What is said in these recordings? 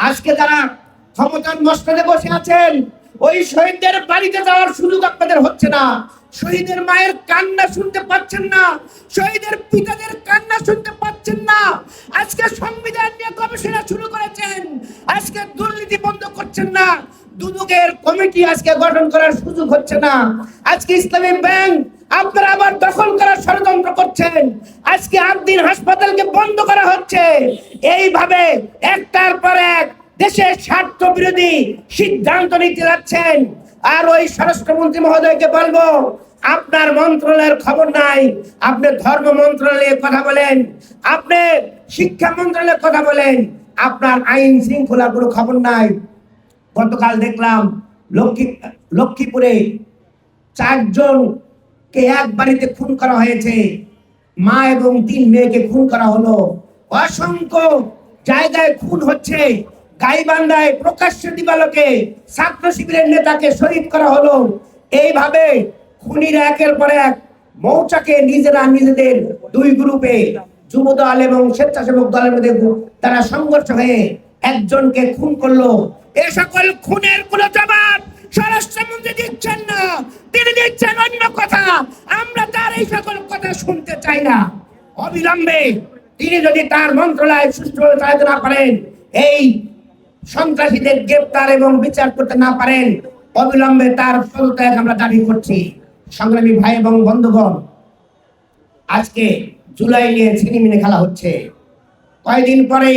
আজকে যারা ক্ষমতার মসনদে বসে আছেন, ওই শহীদদের বাড়িতে যাওয়ার সুযোগ আপনাদের হচ্ছে না। শহীদের মায়ের কান্না শুনতে পাচ্ছেন না, শহীদের পিতাদের কান্না শুনতে পাচ্ছেন না। আজকে সংবিধান নিয়ে গবেষণা শুরু করেছেন, আজকে দুর্নীতি বন্ধ করছেন না। দুদকের কমিটি আজকে গঠন করার সুযোগ হচ্ছে না। আজকে ইসলামী ব্যাংক আপনারা আবার দখল করার ষড়যন্ত্র করছেন। আজকে আদ্দিন হাসপাতালকে বন্ধ করা হচ্ছে। এইভাবে একটার পর এক দেশের স্বার্থ বিরোধী সিদ্ধান্ত নিতে যাচ্ছেন। আর ওই স্বরাষ্ট্রমন্ত্রী মহোদয়কে বলবো, আপনার মন্ত্রণালয়ের খবর নাই, আপনি ধর্ম মন্ত্রণালয়ে কথা বলেন, আপনি শিক্ষা মন্ত্রণালয়ে কথা বলেন, আপনার আইন শৃঙ্খলার কোনো খবর নাই। গতকাল দেখলাম লক্ষ্মীপুরে 4 জনকে এক বাড়িতে খুন করা হয়েছে, মা এবং 3 মেয়েকে খুন করা হলো। অসংখ্য জায়গায় খুন হচ্ছে। গাইবান্ধায় প্রকাশ্য দিবালোকে ছাত্র শিবিরের নেতাকে শহীদ করা হলো। এইভাবে খুনিরা একের পর এক মৌচাকে নিজেরা নিজেদের 2 গ্রুপে, যুব দল এবং স্বেচ্ছাসেবক দলের মধ্যে তারা সংঘর্ষ হয়ে একজনকে খুন করলো। এ সকল খুনের কোনো জবাব স্বরাষ্ট্রমন্ত্রী দিচ্ছেন না, তিনি দিচ্ছেন অন্য কথা। আমরা তার এই সকল কথা শুনতে চাই না। অবিলম্বে তিনি যদি তার মন্ত্রণালয় সুষ্ঠুভাবে চালাতে না পারেন, এই সন্ত্রাসীদের গ্রেপ্তার এবং বিচার করতে না পারেন, অবিলম্বে তার পদত্যাগ আমরা দাবি করছি। সংগ্রামী ভাই এবং বন্ধুগণ, আজকে জুলাই নিয়ে ছিনিমিনি খেলা হচ্ছে। কয়েকদিন পরে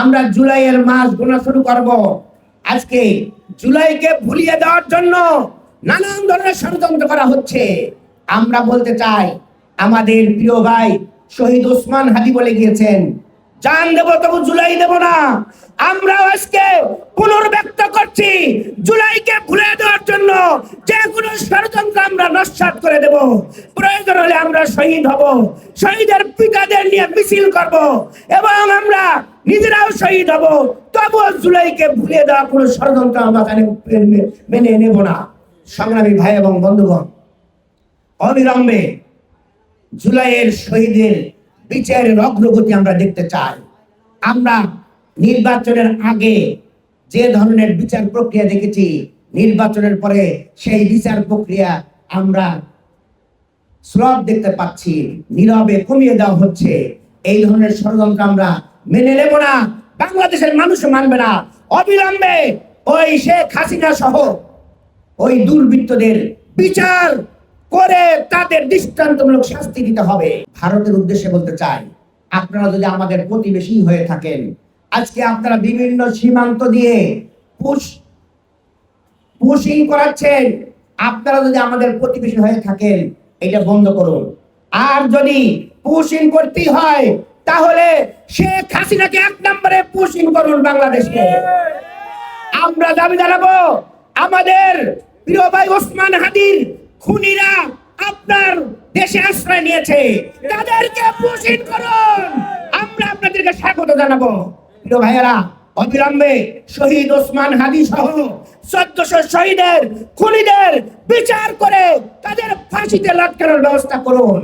আমরা জুলাইয়ের মাস গোনা শুরু করব। আজকে জুলাইকে ভুলিয়ে দেওয়ার জন্য নানান ধরনের ষড়যন্ত্র করা হচ্ছে। আমরা বলতে চাই, আমাদের প্রিয় ভাই শহীদ ওসমান হাদি বলে গিয়েছেন, জান দেব তবু জুলাই দেব না। আমরা আজকে পুনর্ব্যক্ত করছি, জুলাইকে ভুলে দেওয়ার জন্য যে কোনো ষড়যন্ত্র আমরা নস্যাৎ করে দেব। প্রয়োজন হলে আমরা শহীদ হব, শহীদের পিতাদের নিয়ে মিছিল করব এবং আমরা নিজেরাও শহীদ হব। তবুও জুলাইকে ভুলে দেওয়া কোনো ষড়যন্ত্র আমরা মেনে নেব না। সংগ্রামী ভাই এবং বন্ধুগণ, অবিলম্বে জুলাইয়ের শহীদের বিচারের অগ্রগতি আমরা দেখতে চাই। আমরা নির্বাচনের আগে যে ধরনের বিচার প্রক্রিয়া দেখেছি, নির্বাচনের পরে সেই বিচার প্রক্রিয়া আমরা স্লট দেখতে পাচ্ছি, নীরবে কমিয়ে দেওয়া হচ্ছে। এই ধরনের ষড়যন্ত্র আমরা মেনে নেব না, বাংলাদেশের মানুষ মানবে না। অবিলম্বে ওই শেখ হাসিনা সহ ওই দুর্বৃত্তদের বিচার করে তাদের দৃষ্টান্তমূলক শাস্তি দিতে হবে। ভারতের উদ্দেশ্যে বলতে চাই, আপনারা যদি আমাদের প্রতিবেশী হয়ে থাকেন, আজকে আপনারা বিভিন্ন সীমান্ত দিয়ে পুশিং করাচ্ছেন। আপনারা যদি আমাদের প্রতিবেশী হয়ে থাকেন, এটা বন্ধ করুন। আর যদি পুশিং করতে হয়, তাহলে শেখ হাসিনাকে 1 নম্বরে পুশিং করুন বাংলাদেশকে। আমরা দাবি জানাবো, আমাদের প্রিয় ভাই ওসমান হাদির খুনিরা আপনার দেশে আশ্রয় নিয়েছে, তাদেরকে পুশিং করুন। আমরা আপনাদেরকে স্বাগত জানাবো। প্রিয় ভাইয়েরা, অবিলম্বে শহীদ ওসমান হাদি সহ 1400 শহীদের খুনিদের বিচার করে তাদের ফাঁসিতে লটকানোর ব্যবস্থা করুন।